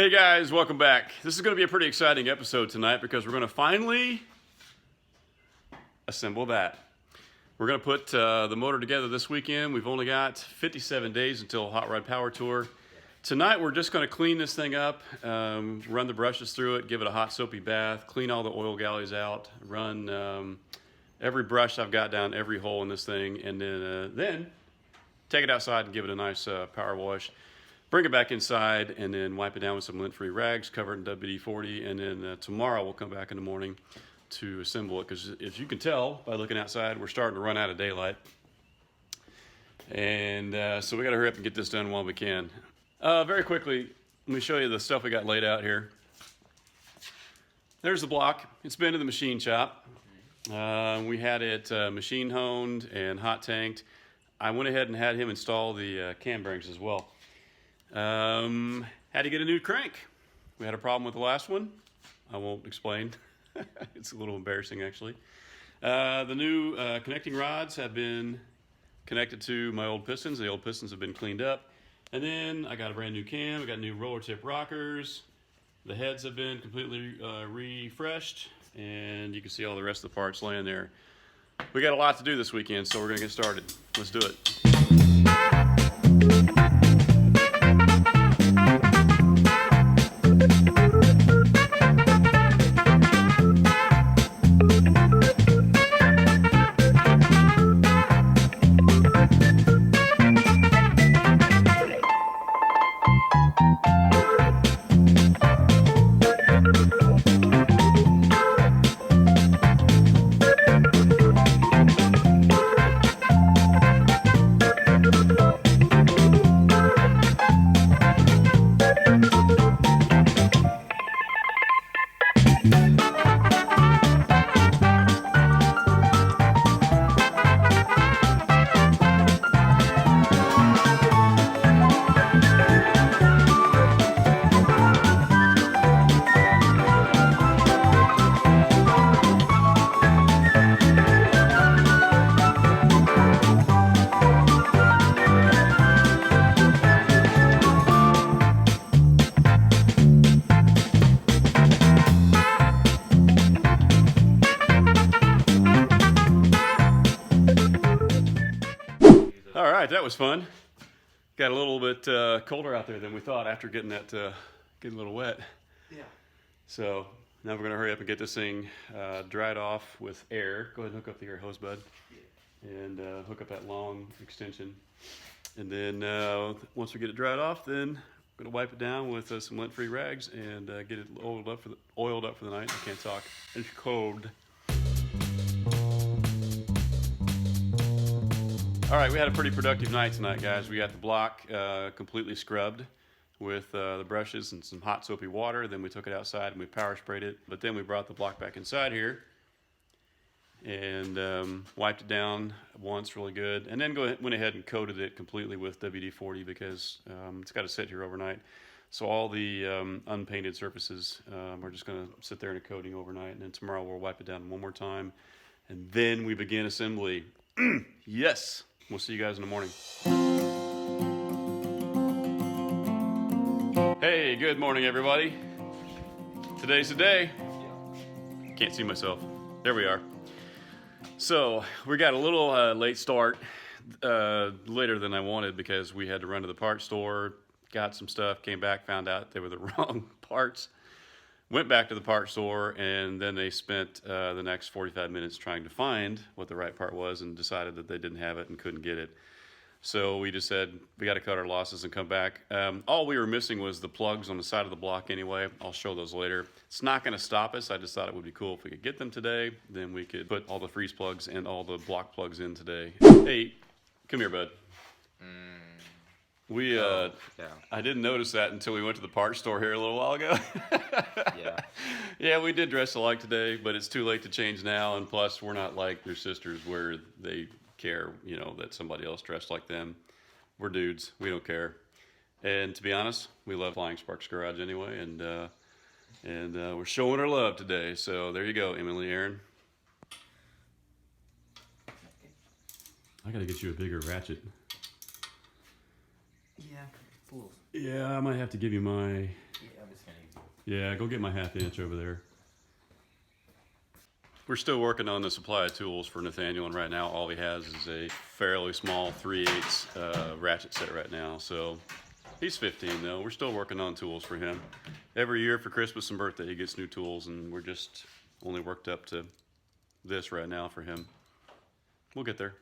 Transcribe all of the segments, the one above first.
Hey guys, welcome back. This is going to be a pretty exciting episode tonight because we're going to finally assemble that. We're going to put the motor together this weekend. We've only got 57 days until Hot Rod Power Tour. Tonight we're just going to clean this thing up, run the brushes through it, give it a hot soapy bath, clean all the oil galleys out, run every brush I've got down every hole in this thing, and then take it outside and give it a nice power wash. Bring it back inside and then wipe it down with some lint-free rags, cover it in WD-40, and then tomorrow we'll come back in the morning to assemble it, because as you can tell by looking outside, we're starting to run out of daylight. And so we got to hurry up and get this done while we can. Very quickly, let me show you the stuff we got laid out here. There's the block. It's been to the machine shop. We had it machine honed and hot tanked. I went ahead and had him install the cam bearings as well. Had to get a new crank. We had a problem with the last one. I won't explain. It's a little embarrassing, actually. The new connecting rods have been connected to my old pistons. The old pistons have been cleaned up. And then I got a brand new cam. I got new roller tip rockers. The heads have been completely refreshed. And you can see all the rest of the parts laying there. We got a lot to do this weekend, so we're going to get started. Let's do it. All right, that was fun. Got a little bit colder out there than we thought after getting that getting a little wet. Yeah. So now we're going to hurry up and get this thing dried off with air. Go ahead and hook up the air hose, bud, and hook up that long extension. And then once we get it dried off, then we're going to wipe it down with some lint-free rags and get it oiled up for the night. I can't talk. It's cold. All right, we had a pretty productive night tonight, guys. We got the block completely scrubbed with the brushes and some hot soapy water. Then we took it outside and we power sprayed it. But then we brought the block back inside here and wiped it down once really good. And then went ahead and coated it completely with WD-40 because it's got to sit here overnight. So all the unpainted surfaces are just going to sit there in a coating overnight. And then tomorrow we'll wipe it down one more time. And then we begin assembly. Yes! We'll see you guys in the morning. Hey, good morning, everybody. Today's the day. Can't see myself. There we are. So we got a little late start, later than I wanted because we had to run to the parts store, got some stuff, came back, found out they were the wrong parts. Went back to the parts store, and then they spent the next 45 minutes trying to find what the right part was and decided that they didn't have it and couldn't get it. So we just said, we got to cut our losses and come back. All we were missing was the plugs on the side of the block anyway. I'll show those later. It's not going to stop us. I just thought it would be cool if we could get them today. Then we could put all the freeze plugs and all the block plugs in today. Hey, come here, bud. Yeah. I didn't notice that until we went to the parts store here a little while ago. Yeah. Yeah, we did dress alike today, but it's too late to change now. And plus, we're not like their sisters where they care, you know, that somebody else dressed like them. We're dudes. We don't care. And to be honest, we love Flying Sparks Garage anyway. And we're showing our love today. So there you go, Emily, Aaron. I got to get you a bigger ratchet. Yeah. spools. Yeah, I might have to give you my... Yeah, I'm just gonna use it. Yeah, go get my 1/2 inch over there. We're still working on the supply of tools for Nathaniel, and right now all he has is a fairly small 3/8 ratchet set right now. So he's 15 though. We're still working on tools for him. Every year for Christmas and birthday he gets new tools, and we're just only worked up to this right now for him. We'll get there.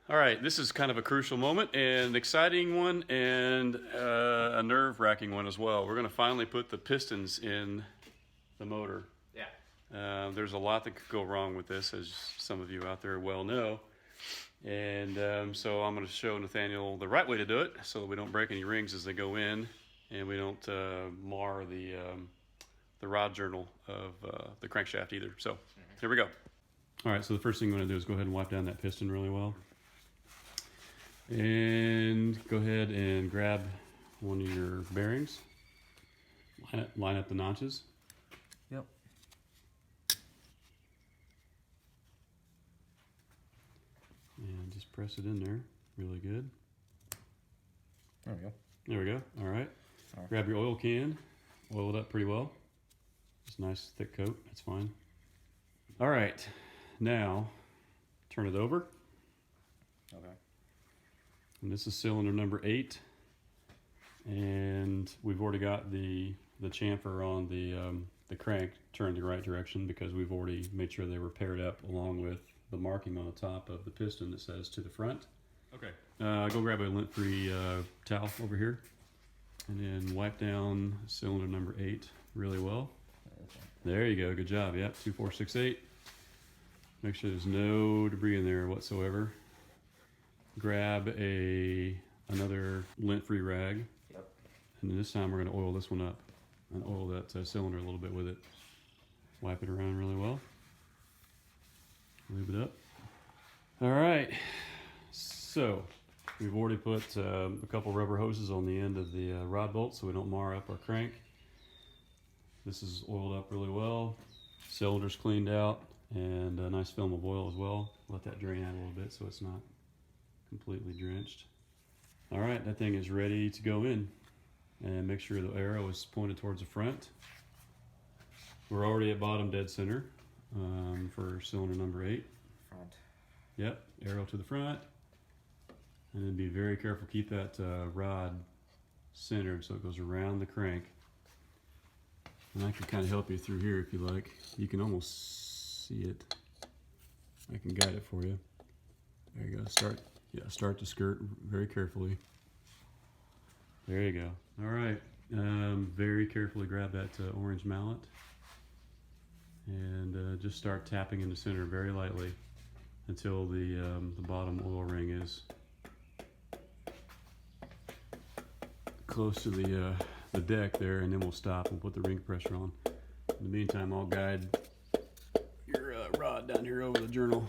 All right, this is kind of a crucial moment, and an exciting one, and a nerve-wracking one as well. We're going to finally put the pistons in the motor. Yeah. There's a lot that could go wrong with this, as some of you out there well know. And so I'm going to show Nathaniel the right way to do it, so that we don't break any rings as they go in, and we don't mar the rod journal of the crankshaft either. So here we go. All right, so the first thing I'm going to do is go ahead and wipe down that piston really well. And go ahead and grab one of your bearings, line up the notches. Yep. And just press it in there really good. There we go. There we go. All right. Grab your oil can, oil it up pretty well. Just a nice thick coat, that's fine. All right, now turn it over. Okay. And this is cylinder number 8, and we've already got the chamfer on the crank turned the right direction because we've already made sure they were paired up along with the marking on the top of the piston that says to the front. Okay. Go grab a lint-free towel over here, and then wipe down cylinder number 8 really well. There you go. Good job. Yep. 2, 4, 6, 8. Make sure there's no debris in there whatsoever. Grab another lint-free rag. Yep. And then this time we're going to oil this one up and oil that cylinder a little bit with it. Wipe it around really well. Lube it up. All right. So we've already put a couple rubber hoses on the end of the rod bolt so we don't mar up our crank. This is oiled up really well. Cylinder's cleaned out, and a nice film of oil as well. Let that drain out a little bit so it's not completely drenched. All right, that thing is ready to go in. And make sure the arrow is pointed towards the front. We're already at bottom dead center for cylinder number 8. Front. Yep, arrow to the front. And then be very careful, keep that rod centered so it goes around the crank. And I can kind of help you through here if you like. You can almost see it. I can guide it for you. There you go. Start the skirt very carefully. There you go. All right. Very carefully grab that orange mallet and just start tapping in the center very lightly until the bottom oil ring is close to the deck there, and then we'll stop and put the ring compressor on. In the meantime, I'll guide your rod down here over the journal.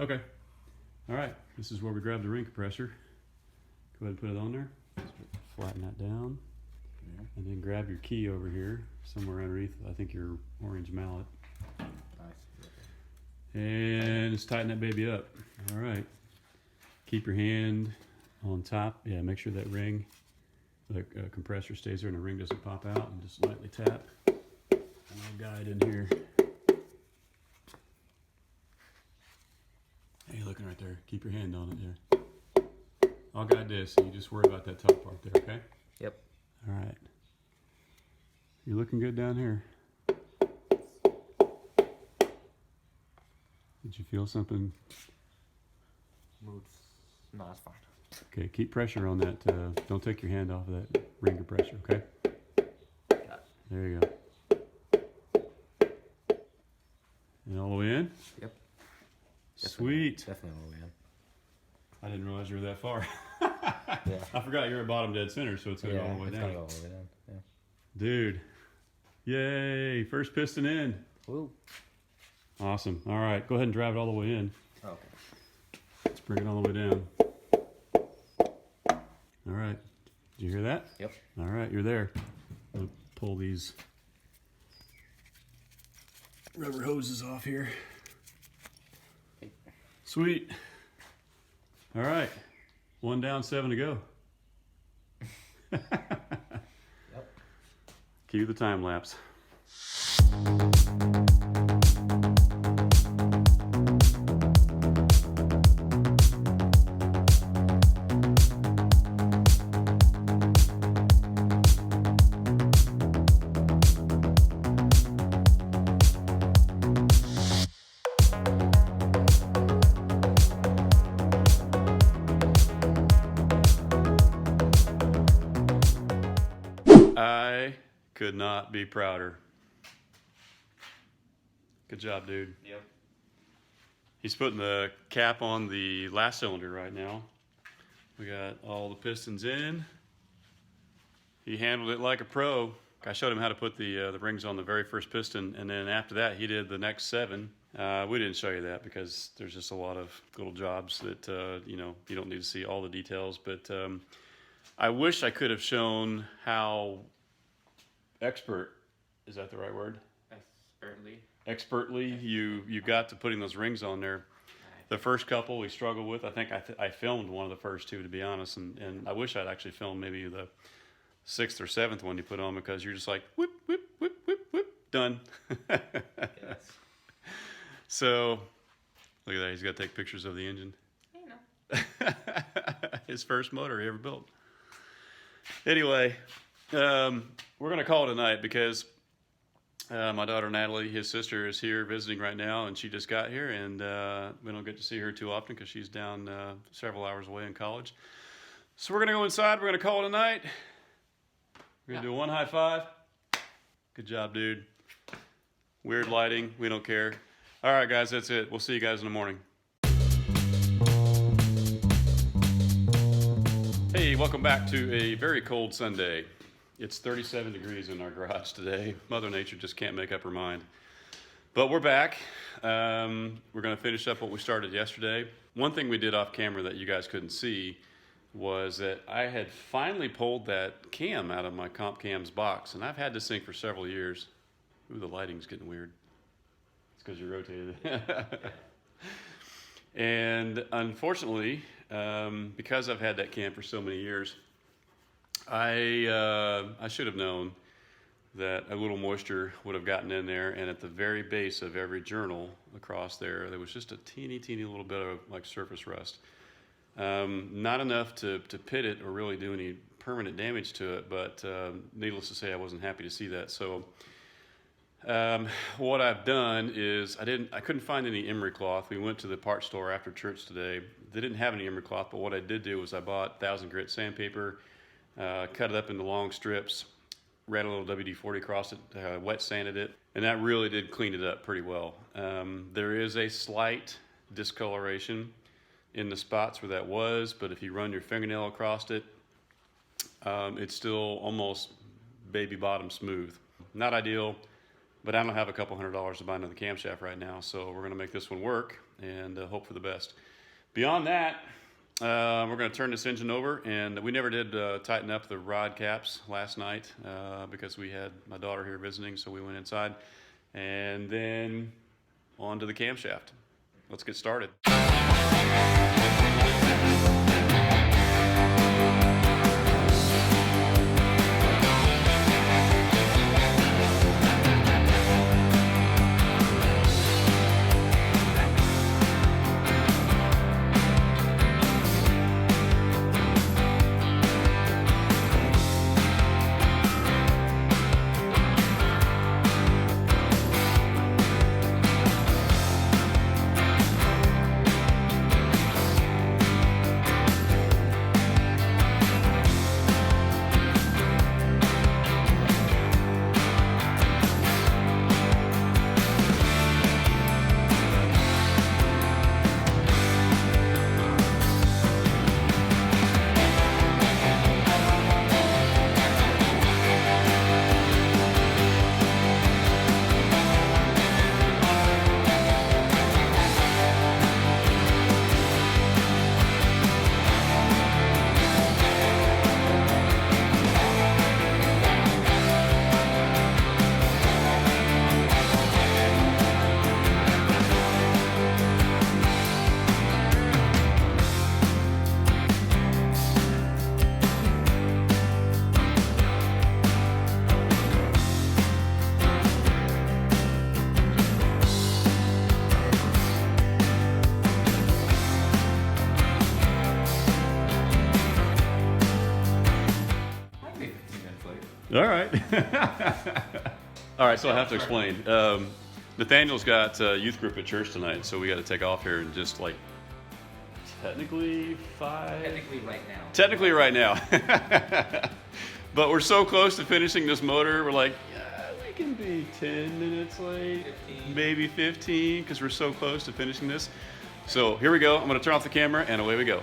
Okay. All right. This is where we grab the ring compressor. Go ahead and put it on there. Flatten that down. Yeah. And then grab your key over here, somewhere underneath, I think, your orange mallet. Nice. And just tighten that baby up. All right. Keep your hand on top. Yeah, make sure that ring, the compressor stays there and the ring doesn't pop out, and just lightly tap. And I'll guide in here. Hey, you're looking right there. Keep your hand on it there. I'll guide this, and you just worry about that top part there, okay? Yep. All right. You're looking good down here. Did you feel something? Moves. No, that's fine. Okay, keep pressure on that. Don't take your hand off of that ring compressor, okay? Got it. There you go. And all the way in? Yep. Sweet. Definitely all the way in. I didn't realize you were that far. Yeah. I forgot you're at bottom dead center, so it's going to go all the way it's down. gonna go all the way down. Yeah. Dude. Yay. First piston in. Woo. Awesome. All right. Go ahead and drive it all the way in. Okay. Let's bring it all the way down. All right. Did you hear that? Yep. All right. You're there. I'm going to pull these rubber hoses off here. Sweet. All right. 1 down, 7 to go. Yep. Cue the time lapse. I could not be prouder. Good job, dude. Yep. He's putting the cap on the last cylinder right now. We got all the pistons in. He handled it like a pro. I showed him how to put the rings on the very first piston, and then after that he did the next 7. We didn't show you that because there's just a lot of little jobs that you don't need to see all the details, but I wish I could have shown how expert, is that the right word? Expertly you got to putting those rings on there. The first couple we struggled with. I think I filmed one of the first 2, to be honest, and I wish I'd actually filmed maybe the 6th or 7th one you put on, because you're just like whip whip whip whip whip, done. Yes. So look at that, he's got to take pictures of the engine. His first motor he ever built. Anyway, we're gonna call it a night because my daughter Natalie, his sister, is here visiting right now, and she just got here, and we don't get to see her too often because she's down several hours away in college. So we're gonna go inside. We're gonna call it a night. We're gonna do 1 high five. Good job, dude. Weird lighting. We don't care. All right, guys, that's it. We'll see you guys in the morning. Hey, welcome back to a very cold Sunday. It's 37 degrees in our garage today. Mother Nature just can't make up her mind. But we're back. We're going to finish up what we started yesterday. One thing we did off camera that you guys couldn't see was that I had finally pulled that cam out of my comp cam's box, and I've had this thing for several years. Ooh, the lighting's getting weird. It's because you rotated it. And unfortunately, because I've had that camp for so many years, I should have known that a little moisture would have gotten in there, and at the very base of every journal across there was just a teeny little bit of like surface rust. Not enough to pit it or really do any permanent damage to it, but needless to say, I wasn't happy to see that. So what I've done is I couldn't find any emery cloth. We went to the parts store after church today. They didn't have any emery cloth, but what I did do was I bought 1,000 grit sandpaper, cut it up into long strips, ran a little WD-40 across it, wet sanded it, and that really did clean it up pretty well. There is a slight discoloration in the spots where that was, but if you run your fingernail across it, it's still almost baby bottom smooth. Not ideal, but I don't have a couple $100 to buy another camshaft right now, so we're gonna make this one work and hope for the best. Beyond that, we're gonna turn this engine over, and we never did tighten up the rod caps last night because we had my daughter here visiting, so we went inside, and then on to the camshaft. Let's get started. All right. All right, so I have to explain. Nathaniel's got youth group at church tonight, so we got to take off here in just like technically right now. But we're so close to finishing this motor, we're like, yeah, we can be 10 minutes late, 15. Maybe 15, because we're so close to finishing this. So here we go. I'm going to turn off the camera, and away we go.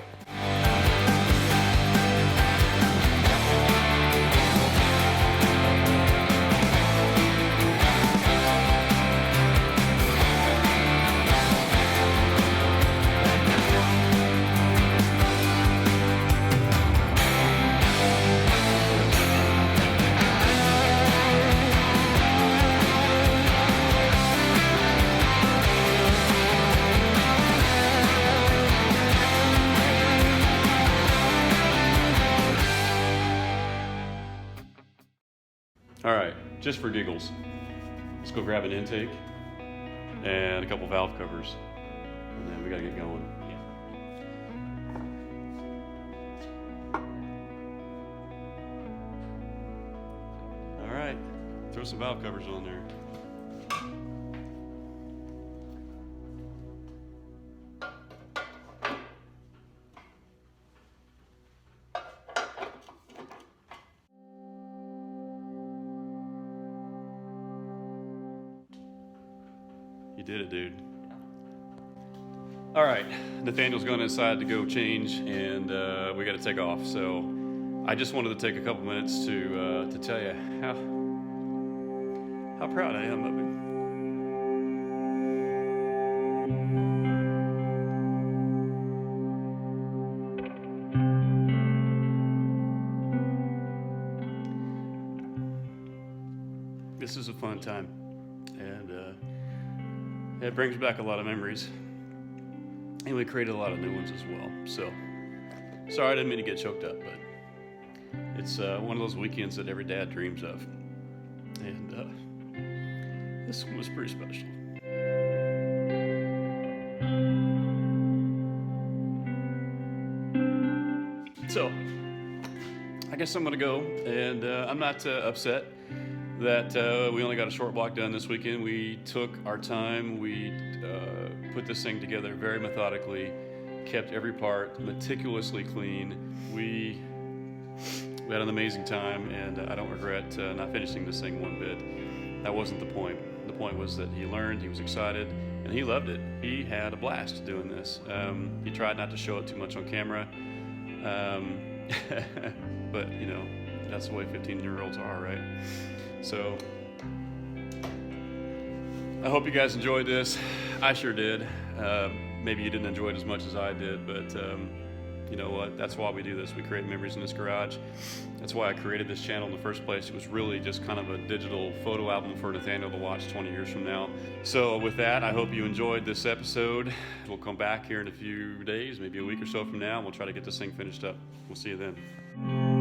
All right, just for giggles, let's go grab an intake and a couple valve covers, and then we gotta get going. All right, throw some valve covers on there. You did it, dude. All right, Nathaniel's going inside to go change, and we got to take off. So I just wanted to take a couple minutes to tell you how proud I am of him. This is a fun time, and it brings back a lot of memories, and we created a lot of new ones as well. So Sorry, I didn't mean to get choked up, but it's one of those weekends that every dad dreams of. And this one was pretty special. So, I guess I'm gonna go, and I'm not upset that we only got a short block done this weekend. We took our time. We put this thing together very methodically, kept every part meticulously clean. We had an amazing time, and I don't regret not finishing this thing one bit. That wasn't the point. The point was that he learned, he was excited, and he loved it. He had a blast doing this. He tried not to show it too much on camera. But you know, that's the way 15-year-olds are, right? So I hope you guys enjoyed this. I sure did. Maybe you didn't enjoy it as much as I did, but you know what? That's why we do this. We create memories in this garage. That's why I created this channel in the first place. It was really just kind of a digital photo album for Nathaniel to watch 20 years from now. So with that, I hope you enjoyed this episode. We'll come back here in a few days, maybe a week or so from now, and we'll try to get this thing finished up. We'll see you then.